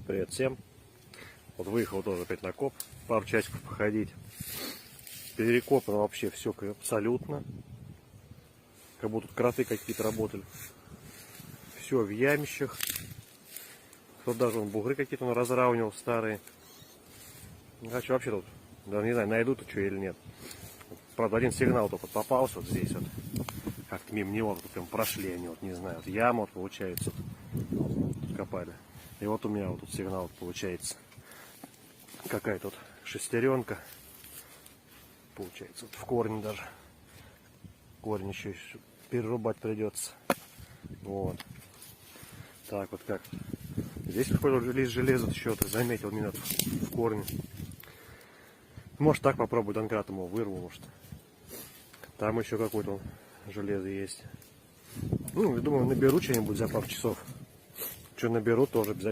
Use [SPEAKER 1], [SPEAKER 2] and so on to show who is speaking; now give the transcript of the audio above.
[SPEAKER 1] Привет всем. Вот выехал тоже опять на коп, пару часиков походить. Перекопано вообще все абсолютно. Как будто тут кроты какие-то работали. Все в ямищах. Тут даже вон бугры какие-то он разравнивал старые. Короче, вообще тут, даже не знаю, найдут что или нет. Правда, один сигнал только попался вот здесь вот. Как-то мимо него вот прям прошли они, вот не знаю, вот яма вот получается. Тут копали. И вот у меня вот тут сигнал получается. Какая тут шестеренка. Получается, вот в корне даже. Корень еще перерубать придется. Вот. Так вот как. Здесь какой-то лист железа еще ты заметил, не надо в корне. Может так попробую донкратом его вырву, может. Там еще какое-то железо есть. Ну, думаю, наберу что-нибудь за пару часов. Что наберу, тоже обязательно.